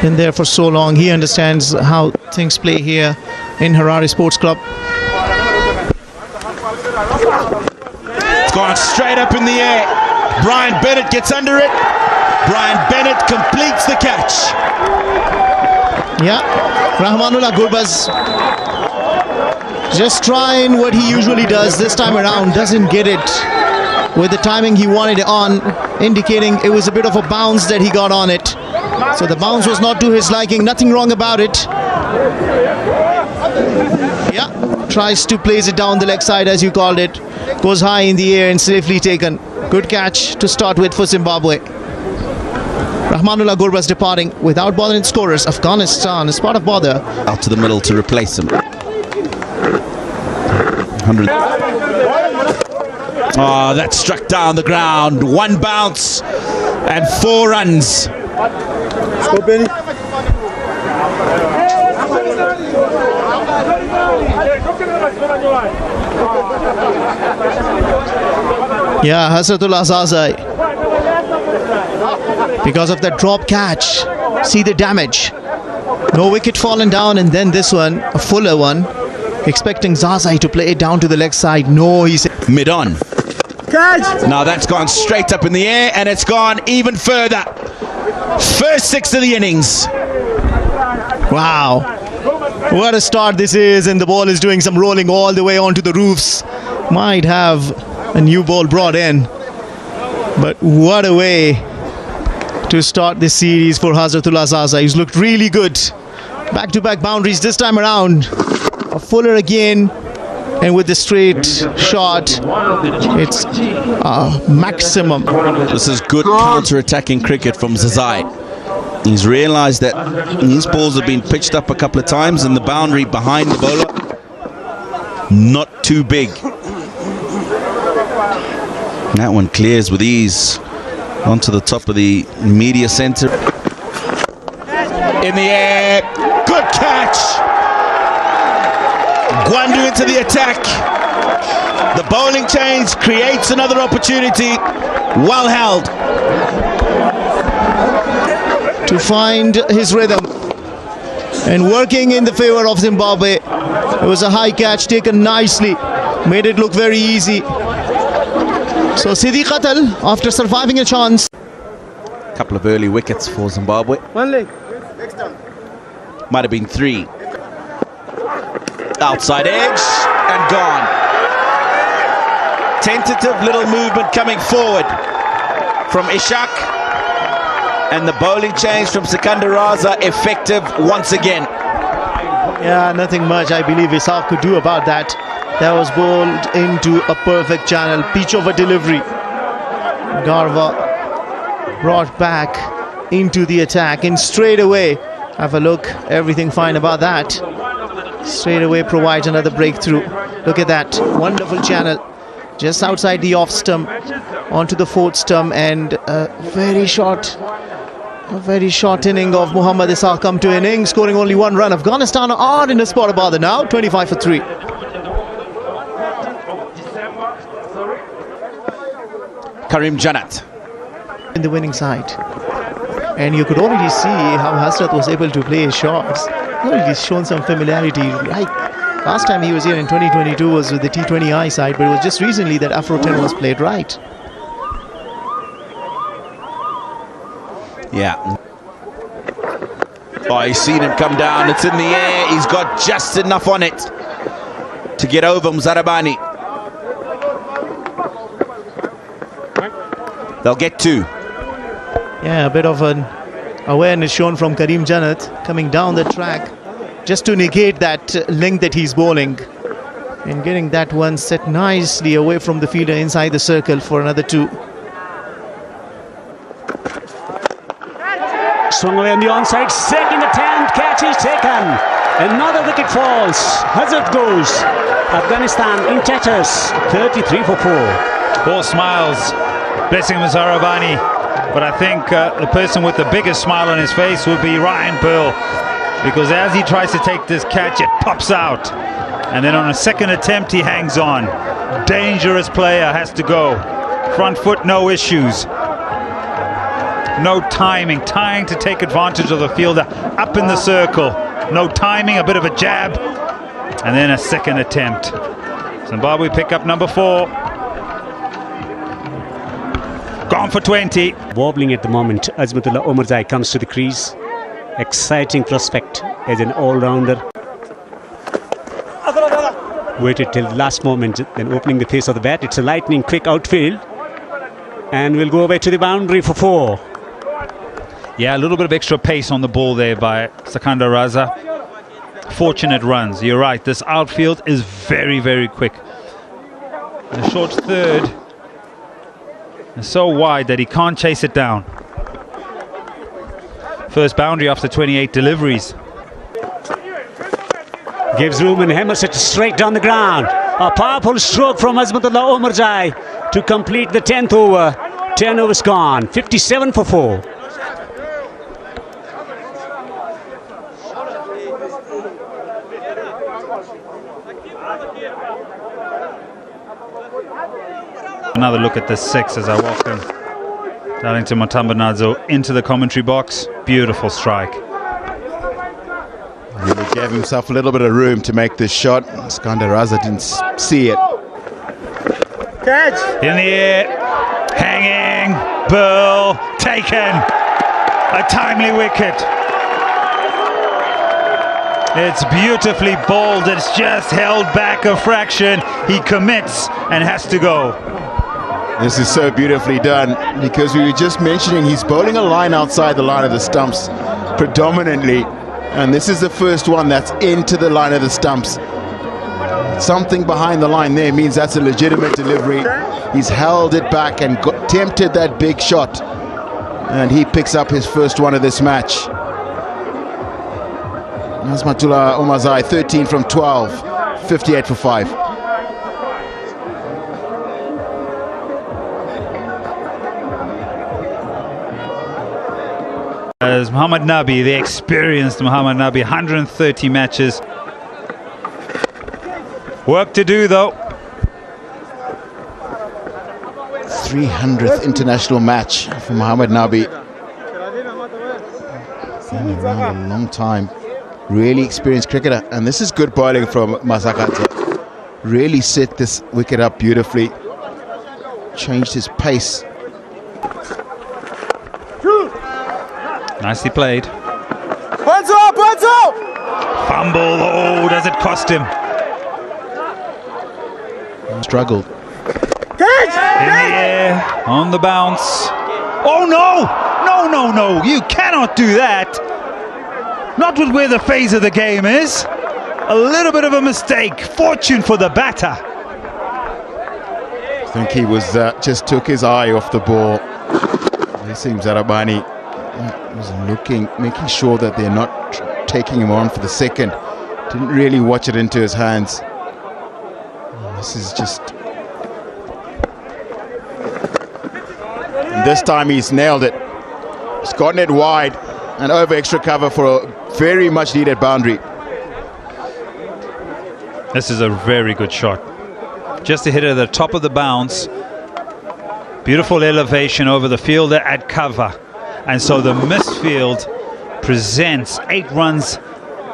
Been there for so long. He understands how things play here in Harare Sports Club. It's gone straight up in the air. Brian Bennett gets under it. Brian Bennett completes the catch. Yeah, Rahmanullah Gurbaz just trying what he usually does this time around. Doesn't get it with the timing he wanted it on, indicating it was a bit of a bounce that he got on it. So the bounce was not to his liking. Nothing wrong about it. Yeah, tries to place it down the leg side as you called it. Goes high in the air and safely taken. Good catch to start with for Zimbabwe. Rahmanullah Gurbaz departing without bothering scorers. Afghanistan is part of bother. Out to the middle to replace him. 100. Oh, that struck down the ground. One bounce and 4 runs. Go, Benny. Yeah, Hasratullah Zazai. Because of that drop catch. See the damage. No wicket fallen down, and then this one, a fuller one. Expecting Zazai to play it down to the leg side. No, he's mid-on. Catch! Now that's gone straight up in the air, and it's gone even further. First 6 of the innings. Wow. What a start this is, and the ball is doing some rolling all the way onto the roofs. Might have a new ball brought in. But what a way to start this series for Hasratullah Zazai. He's looked really good. Back-to-back boundaries this time around. A fuller again, and with the straight shot, it's maximum. This is good counter-attacking cricket from Zazai. He's realized that his balls have been pitched up a couple of times, and the boundary behind the bowler not too big. That one clears with ease onto the top of the media center. In the air, good catch. Gwandu into the attack. The bowling change creates another opportunity. Well held. To find his rhythm and working in the favor of Zimbabwe. It was a high catch taken nicely. Made it look very easy. So Sidi Qatal, after surviving a chance. Couple of early wickets for Zimbabwe. One leg. Might have been 3. Outside edge and gone. Tentative little movement coming forward from Ishak, and the bowling change from Sikandar Raza effective once again. Yeah, nothing much I believe Ishaq could do about that. That was bowled into a perfect channel. Pitch over delivery. Garva brought back into the attack, and straight away, have a look, everything fine about that. Straight away provides another breakthrough. Look at that, wonderful channel. Just outside the off stump, onto the 4th stump, and a very short inning of Muhammad Ishaq come to an inning, scoring only 1 run. Afghanistan are in a spot of bother now, 25 for 3. Karim Janat In the winning side. And you could already see how Hasrat was able to play his shots. He's shown some familiarity. Like last time he was here in 2022 was with the T20 side, but it was just recently that Afro 10 was played right. Yeah. Oh, he's seen him come down. It's in the air. He's got just enough on it to get over Mzarabani. They'll get 2. Yeah, a bit of an awareness shown from Karim Janat coming down the track just to negate that length that he's bowling, and getting that one set nicely away from the fielder inside the circle for another 2. Swung away on the onside, second attempt, catch is taken. Another wicket falls. Hazard goes. Afghanistan in tatters, 33 for 4. All smiles, blessing Mzarabani. But I think the person with the biggest smile on his face would be Ryan Pearl, because as he tries to take this catch, it pops out, and then on a second attempt he hangs on. Dangerous player, has to go. Front foot, no issues. No timing, trying to take advantage of the fielder up in the circle. No timing, a bit of a jab, and then a second attempt. Zimbabwe pick up number 4. Gone for 20. Wobbling at the moment. Azmatullah Omarzai comes to the crease. Exciting prospect as an all-rounder. Waited till the last moment, then opening the face of the bat. It's a lightning quick outfield, and we'll go away to the boundary for 4. Yeah, a little bit of extra pace on the ball there by Sikandar Raza. Fortunate runs. You're right, this outfield is very, very quick. The short third is so wide that he can't chase it down. First boundary after 28 deliveries. Gives room and hammers it straight down the ground. A powerful stroke from Azmatullah Omarzai to complete the 10th over. 10 overs gone. 57 for 4. Another look at the 6 as I walk in. Darlington Mutambanadzo into the commentary box. Beautiful strike. He gave himself a little bit of room to make this shot. Sikandar Raza didn't see it. Catch! In the air, hanging, Burl, taken. A timely wicket. It's beautifully bowled. It's just held back a fraction. He commits and has to go. This is so beautifully done, because we were just mentioning he's bowling a line outside the line of the stumps predominantly, and this is the first one that's into the line of the stumps. Something behind the line there means that's a legitimate delivery. He's held it back and tempted that big shot, and he picks up his first one of this match. Azmatullah Omarzai, 13 from 12, 58 for 5. As Mohammad Nabi, the experienced Mohammad Nabi, 130 matches. Work to do though. 300th international match for Mohammad Nabi. Been around a long time. Really experienced cricketer, and this is good bowling from Masakadze. Really set this wicket up beautifully. Changed his pace. Nicely played. Hands up! Hands up! Fumble, oh, does it cost him? Struggled. Catch! In the air, on the bounce. Oh no! No, no, no, you cannot do that. Not with where the phase of the game is. A little bit of a mistake. Fortune for the batter. I think he was just took his eye off the ball. It seems Arabani was looking, making sure that they're not taking him on for the second. Didn't really watch it into his hands. This is just... And this time he's nailed it. He's gotten it wide and over extra cover for a very much needed boundary. This is a very good shot. Just to hit it at the top of the bounce. Beautiful elevation over the fielder at cover. And so the misfield presents 8 runs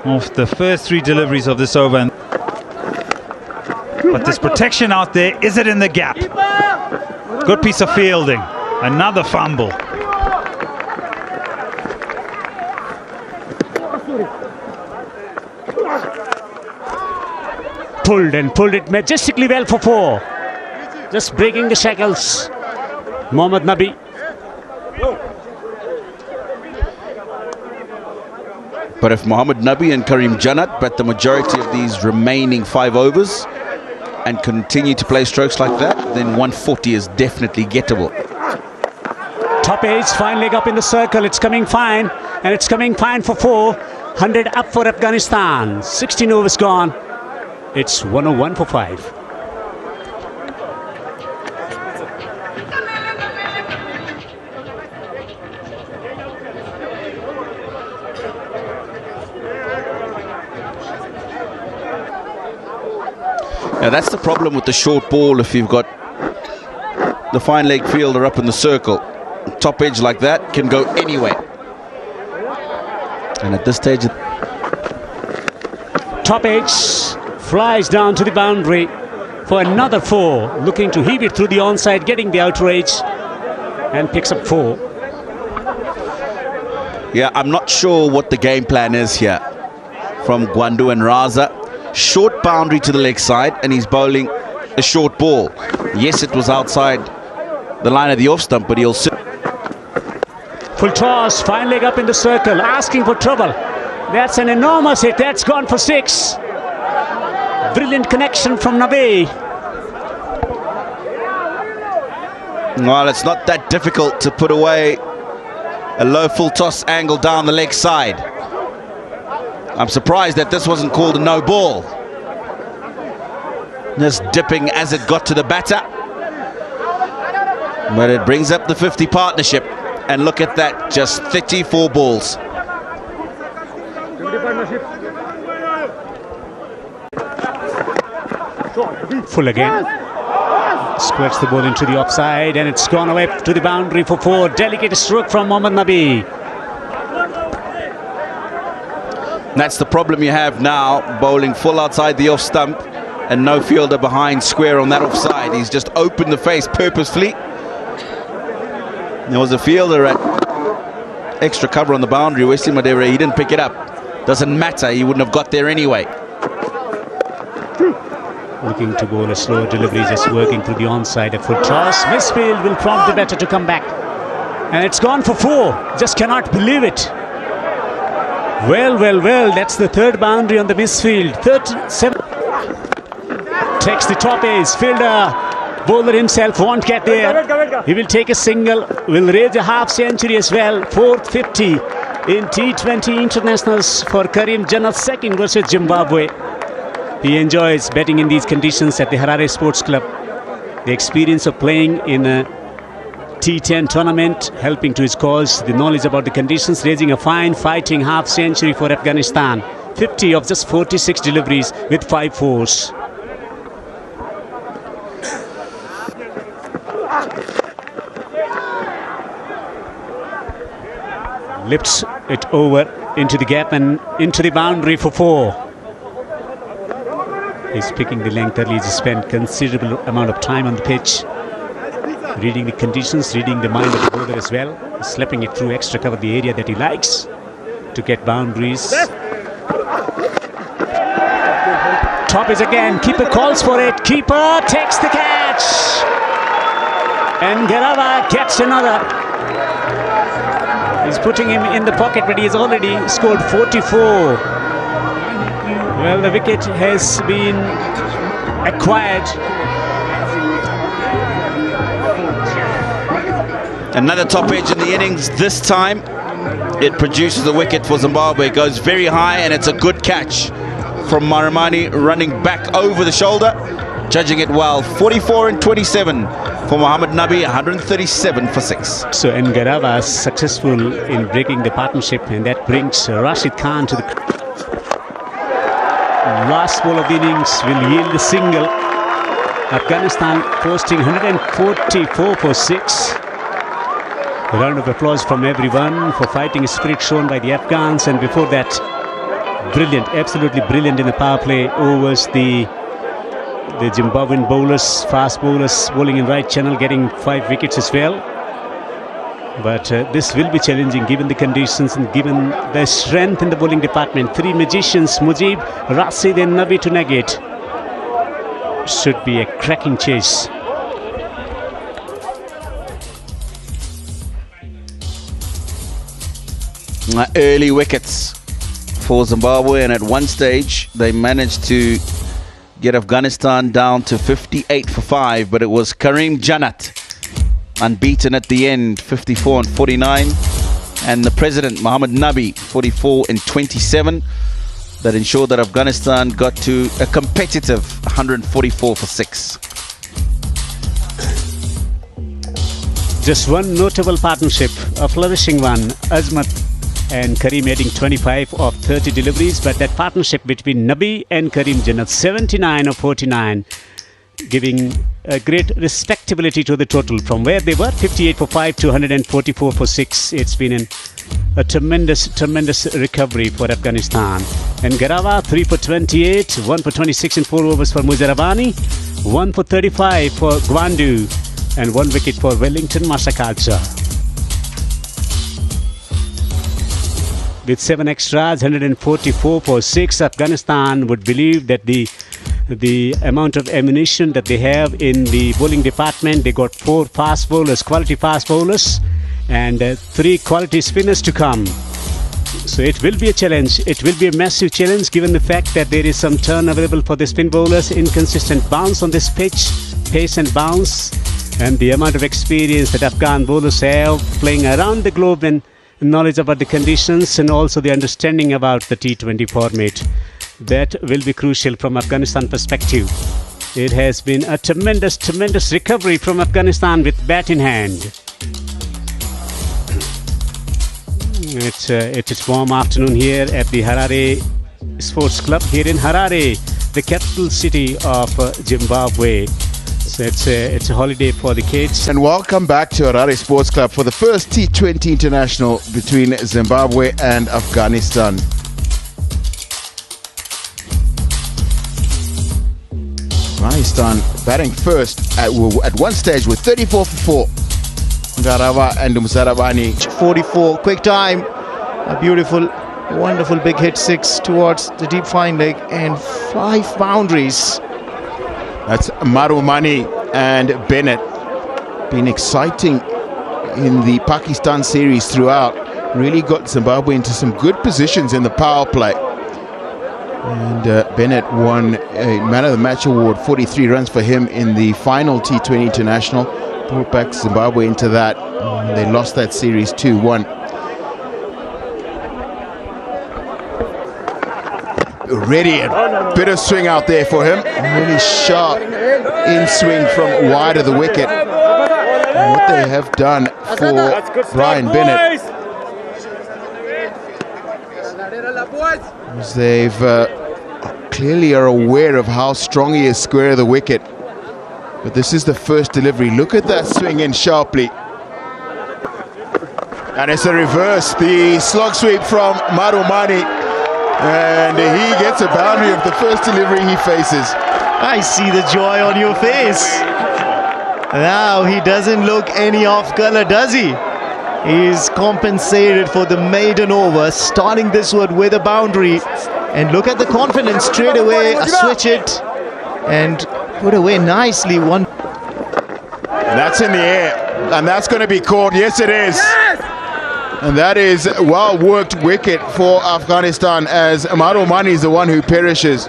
off the first 3 deliveries of this over. But there's protection out there. Is it in the gap? Good piece of fielding. Another fumble. Pulled it majestically well for 4. Just breaking the shackles. Mohammad Nabi. But if Mohammad Nabi and Karim Jannat bat the majority of these remaining 5 overs and continue to play strokes like that, then 140 is definitely gettable. Top edge, fine leg up in the circle. It's coming fine, and it's coming fine for 4. 100 up for Afghanistan. 16 overs gone. It's 101 for 5. Now that's the problem with the short ball. If you've got the fine leg fielder up in the circle, top edge like that can go anywhere. And at this stage, top edge flies down to the boundary for another 4, looking to heave it through the onside, getting the outrage, and picks up 4. yeah, I'm not sure what the game plan is here from Gwandu and Raza. Short boundary to the leg side, and he's bowling a short ball. Yes, it was outside the line of the off stump, but he'll sit. Full toss, fine leg up in the circle, asking for trouble. That's an enormous hit. That's gone for 6. Brilliant connection from Nabi. Well, it's not that difficult to put away a low full toss angle down the leg side. I'm surprised that this wasn't called a no ball. Just dipping as it got to the batter. But it brings up the 50 partnership. And look at that, just 34 balls. Full again. Squirts the ball into the offside, and it's gone away to the boundary for 4. Delicate stroke from Mohammad Nabi. That's the problem you have now, bowling full outside the off stump and no fielder behind square on that offside. He's just opened the face purposefully. There was a fielder at extra cover on the boundary, Wesley Madeira. He didn't pick it up. Doesn't matter, he wouldn't have got there anyway. Looking to bowl a slow delivery, just working through the onside. A full toss. Misfield will prompt the batter to come back. And it's gone for 4. Just cannot believe it. Well, that's the 3rd boundary on the misfield. 37. Takes the top ace. Fielder, bowler himself won't get there. He will take a single, will raise a half century as well. 4th 50 in T20 internationals for Karim Jannat, 2nd versus Zimbabwe. He enjoys betting in these conditions at the Harare Sports Club. The experience of playing in a T10 tournament, helping to his cause, the knowledge about the conditions, raising a fine fighting half century for Afghanistan. 50 of just 46 deliveries with 5 fours. Lifts it over into the gap and into the boundary for 4. He's picking the length early. He's spent considerable amount of time on the pitch, reading the conditions, reading the mind of the bowler as well, slipping it through extra cover, the area that he likes to get boundaries. Top is again. Keeper calls for it. Keeper takes the catch. And Garava gets another. He's putting him in the pocket, but he has already scored 44. Well, the wicket has been acquired. Another top edge in the innings. This time it produces a wicket for Zimbabwe. It goes very high, and it's a good catch from Marimani, running back over the shoulder, judging it well. 44 and 27 for Mohammad Nabi, 137 for 6. So Ngarava successful in breaking the partnership, and that brings Rashid Khan to the last ball of the innings. Will yield the single. Afghanistan posting 144 for 6. A round of applause from everyone for fighting spirit shown by the Afghans, and before that, brilliant, absolutely brilliant in the power play overs. The Zimbabwean bowlers, fast bowlers, bowling in right channel, getting 5 wickets as well. But this will be challenging given the conditions and given the strength in the bowling department. 3 magicians, Mujib, Rashid and Nabi to negate. Should be a cracking chase. Early wickets for Zimbabwe, and at one stage they managed to get Afghanistan down to 58 for 5, but it was Karim Jannat, unbeaten at the end, 54 and 49, and the president Mohammad Nabi, 44 and 27, that ensured that Afghanistan got to a competitive 144 for 6. Just one notable partnership, a flourishing one, Azmat and Karim adding 25 of 30 deliveries, but that partnership between Nabi and Karim Jannat, 79 of 49. giving a great respectability to the total from where they were 58 for 5 to 144 for 6. It's been a tremendous recovery for Afghanistan. And Garawa 3 for 28, 1 for 26 in 4 overs for Muzarabani, 1 for 35 for Gwandu, and 1 wicket for Wellington Masakaja. With 7 extras, 144 for 6, Afghanistan would believe that the amount of ammunition that they have in the bowling department, they got 4 fast bowlers, quality fast bowlers, and 3 quality spinners to come. So it will be a challenge. It will be a massive challenge given the fact that there is some turn available for the spin bowlers, inconsistent bounce on this pitch, pace and bounce, and the amount of experience that Afghan bowlers have playing around the globe and knowledge about the conditions and also the understanding about the T20 format. That will be crucial from Afghanistan perspective. It has been a tremendous recovery from Afghanistan with bat in hand. It's warm afternoon here at the Harare Sports Club here in Harare, the capital city of Zimbabwe. So it's a holiday for the kids. And welcome back to Harare Sports Club for the first T20 international between Zimbabwe and Afghanistan. Afghanistan batting first at one stage with 34 for 4. Garawa and Muzarabani 44, quick time, a beautiful, wonderful big hit 6 towards the deep fine leg and 5 boundaries. That's Marumani and Bennett. Been exciting in the Pakistan series throughout. Really got Zimbabwe into some good positions in the power play. And Bennett won a Man of the Match award, 43 runs for him in the final T20 international. Brought back Zimbabwe into that. They lost that series 2-1. Ready, a bit of swing out there for him. Really sharp in swing from wide of the wicket. And what they have done for Brian Bennett is they've clearly are aware of how strong he is square of the wicket. But this is the first delivery. Look at that swing in sharply. And it's a reverse. The slog sweep from Marumani. And he gets a boundary of the first delivery he faces. I see the joy on your face. Now he doesn't look any off color, does he? He's compensated for the maiden over, starting this one with a boundary. And look at the confidence straight away. Switch it and put away nicely. One. And that's in the air. And that's going to be caught. Yes, it is. And that is a well-worked wicket for Afghanistan as Marumani is the one who perishes.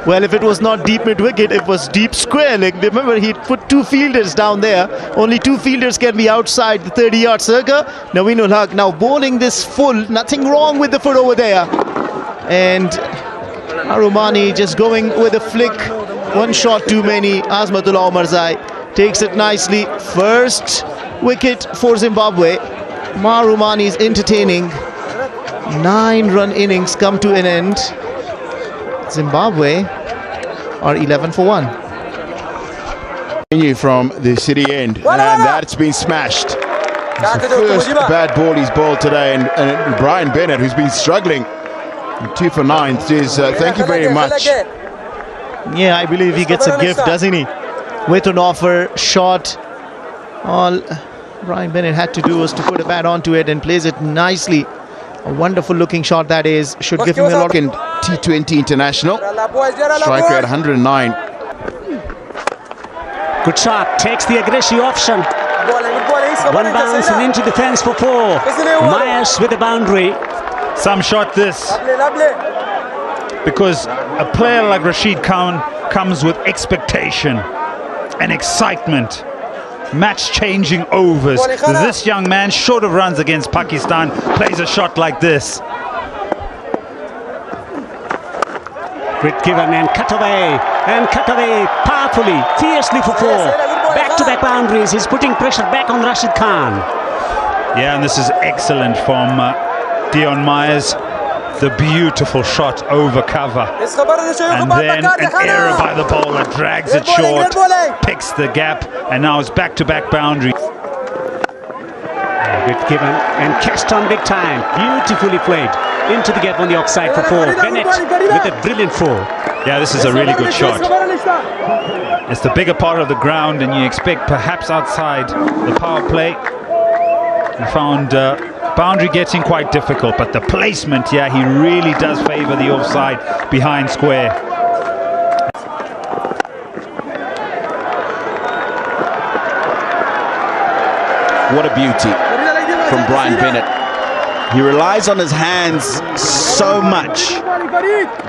Well, if it was not deep mid-wicket, it was deep square leg. Remember, he put 2 fielders down there. Only 2 fielders can be outside the 30-yard circle. Naweenul Haq now bowling this full. Nothing wrong with the foot over there. And Marumani just going with a flick. 1 shot too many. Azmatullah Omarzai takes it nicely. First wicket for Zimbabwe. Marumani is entertaining. 9-run innings come to an end. Zimbabwe are 11 for 1. From the city end, and that's been smashed. It's the first bad ball he's bowled today, and Brian Bennett, who's been struggling, 2 for 9, is thank you very much. Yeah, I believe he gets a gift, doesn't he? With an offer, shot. All Brian Bennett had to do was to put a bat onto it and plays it nicely. A wonderful looking shot that is. Should give him a lot. In T20 international, striker at 109. Good shot, takes the aggressive option. 1 bounce and into the fence for 4. Myers with the boundary. Some shot this, because a player like Rashid Khan comes with expectation and excitement. Match-changing overs. This young man, short of runs against Pakistan, plays a shot like this. Great given and cut away powerfully, fiercely for 4. Back-to-back boundaries. He's putting pressure back on Rashid Khan. Yeah, and this is excellent from Dion Myers. the beautiful shot over cover. And then an error by the bowler, drags it short, picks the gap, and now it's back-to-back boundary. Good given and cashed on big time. Beautifully played into the gap on the offside for 4. Bennett with a brilliant 4. Yeah, this is a really good shot. It's the bigger part of the ground, and you expect perhaps outside the power play. We found boundary getting quite difficult, but the placement, yeah, he really does favour the offside behind square. What a beauty from Brian Bennett. He relies on his hands so much.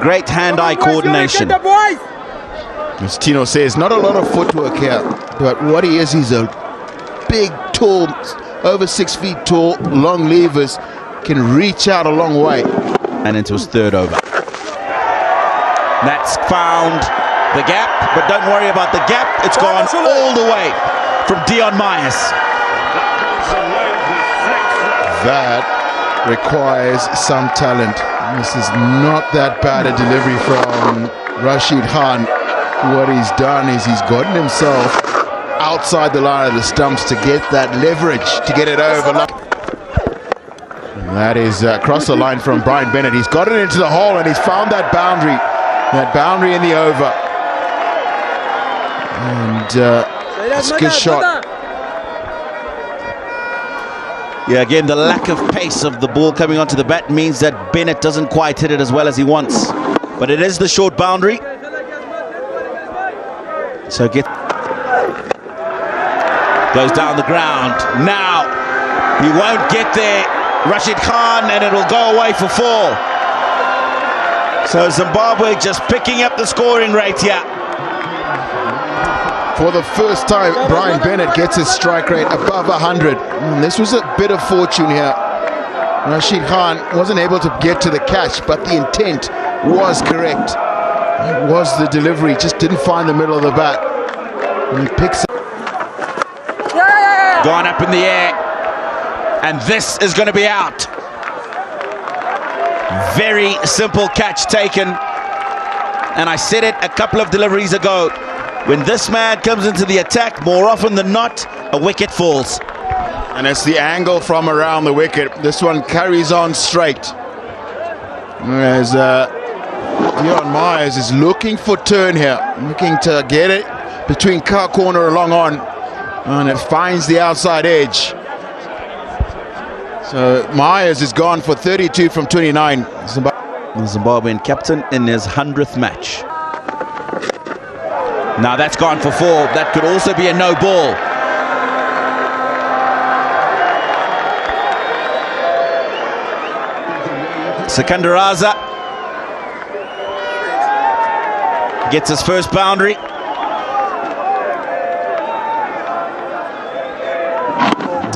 Great hand-eye coordination. As Tino says, not a lot of footwork here, but what he is, he's a big, tall, over 6 feet tall, long levers, can reach out a long way. And into his third over. That's found the gap, but don't worry about the gap. It's gone all the way from Dion Myers. That requires some talent. This is not that bad a delivery from Rashid Khan. What he's done is he's gotten himself outside the line of the stumps to get that leverage, to get it over. And that is across the line from Brian Bennett. He's got it into the hole and he's found that boundary in the over. And it's a good shot. Yeah, again, the lack of pace of the ball coming onto the bat means that Bennett doesn't quite hit it as well as he wants. But it is the short boundary. So goes down the ground. Now, he won't get there, Rashid Khan, and it'll go away for 4. So Zimbabwe just picking up the scoring rate here. For the first time, Brian Bennett gets his strike rate above 100. And this was a bit of fortune here. Rashid Khan wasn't able to get to the catch, but the intent was correct. It was the delivery, just didn't find the middle of the bat. And he picks up. Gone up in the air. And this is going to be out. Very simple catch taken. And I said it a couple of deliveries ago. When this man comes into the attack, more often than not, a wicket falls. And it's the angle from around the wicket. This one carries on straight. As Dion Myers is looking for turn here, looking to get it between car corner and long on, and it finds the outside edge. So Myers is gone for 32 from 29. The Zimbabwean captain in his 100th match. Now that's gone for 4. That could also be a no ball. Sikandar Raza gets his first boundary.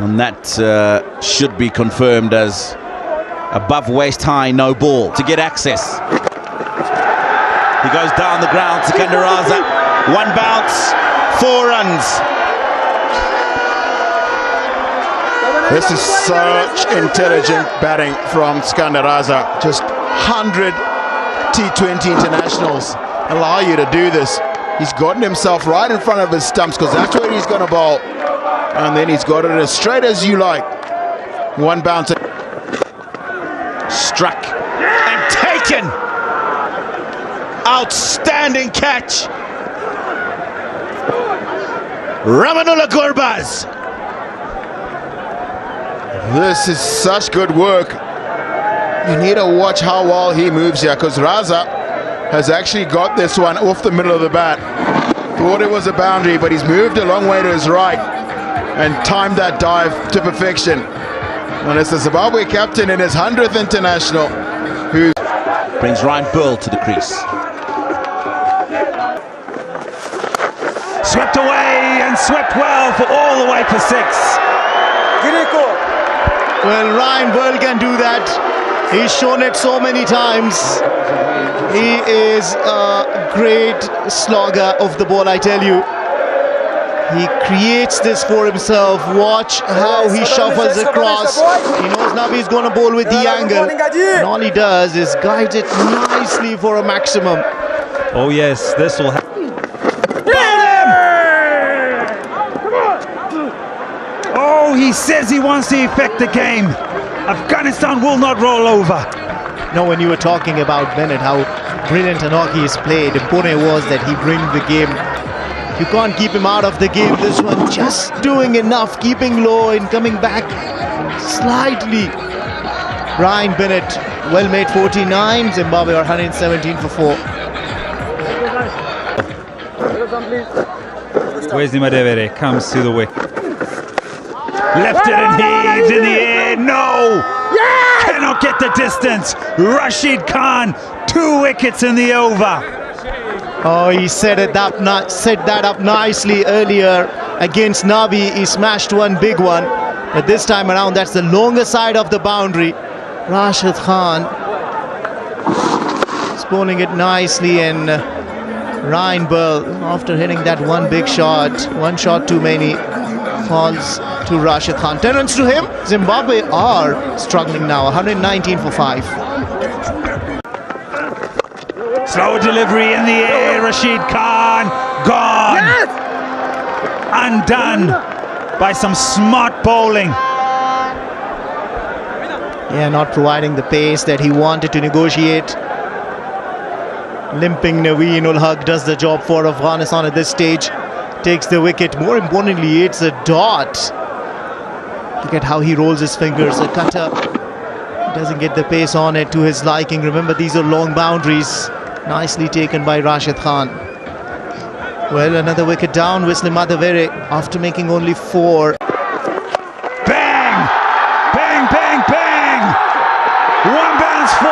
And that should be confirmed as above waist high no ball to get access. He goes down the ground, Sikandar Raza. 1 bounce, 4 runs. This is such intelligent batting from Sikandar Raza. Just 100 T20 internationals allow you to do this. He's gotten himself right in front of his stumps because that's where he's going to bowl. And then he's got it as straight as you like. 1 bounce. Struck and taken. Outstanding catch. Ramanullah Gurbaz. This is such good work. You need to watch how well he moves here, because Raza has actually got this one off the middle of the bat. Thought it was a boundary, but he's moved a long way to his right and timed that dive to perfection. And it's the Zimbabwe captain in his 100th international who brings Ryan Burl to the crease. Swept away and swept well for all the way for 6. Well, Ryan Burl can do that. He's shown it so many times. He is a great slogger of the ball, I tell you. He creates this for himself. Watch how he shuffles across. He knows now he's going to bowl with the angle. And all he does is guide it nicely for a maximum. Oh yes, this will happen. Oh, he says he wants to affect the game. Afghanistan will not roll over. You know, when you were talking about Bennett, how brilliant an hockey he's played, important was that he brings the game. You can't keep him out of the game. This one just doing enough, keeping low and coming back slightly. Ryan Bennett, well made 49. Zimbabwe are 117 for 4. Where's Madevere? Comes to the wicket. Left it and heaves in the air. No! Cannot get the distance. Rashid Khan, 2 wickets in the over. Oh, he set that up nicely earlier against Nabi. He smashed one big one. But this time around, that's the longer side of the boundary. Rashid Khan is bowling it nicely, and Ryan Burl, after hitting that one big shot, one shot too many, falls to Rashid Khan. 10 runs to him. Zimbabwe are struggling now, 119 for 5. Slow delivery in the air. Rashid Khan gone. Undone by some smart bowling. Yeah, not providing the pace that he wanted to negotiate. Limping Naveen ul Haq does the job for Afghanistan at this stage. Takes the wicket. More importantly, it's a dot. Look at how he rolls his fingers. A cutter. He doesn't get the pace on it to his liking. Remember, these are long boundaries. Nicely taken by Rashid Khan. Well, another wicket down. Wislim Madhavere after making only 4. Bang! Bang, bang, bang! 1 bounce 4.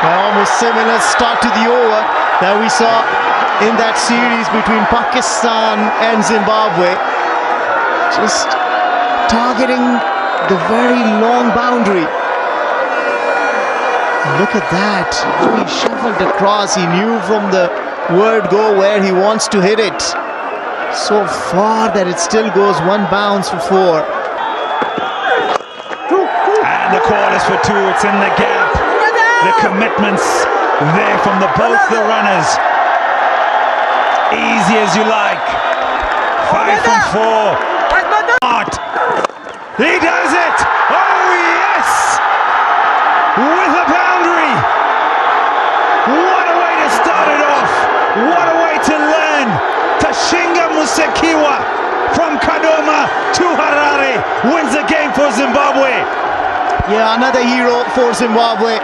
Almost similar start to the over that we saw in that series between Pakistan and Zimbabwe. Just targeting the very long boundary. Look at that. He shuffled across. He knew from the word go where he wants to hit it. So far that it still goes 1 bounce for 4. And the call is for 2. It's in the gap. The commitments there from both the runners. Easy as you like. 5 from 4. He does it! Oh yes! With a boundary! What a way to start it off! What a way to learn! Tashinga Musekiwa from Kadoma to Harare wins the game for Zimbabwe. Yeah, another hero for Zimbabwe.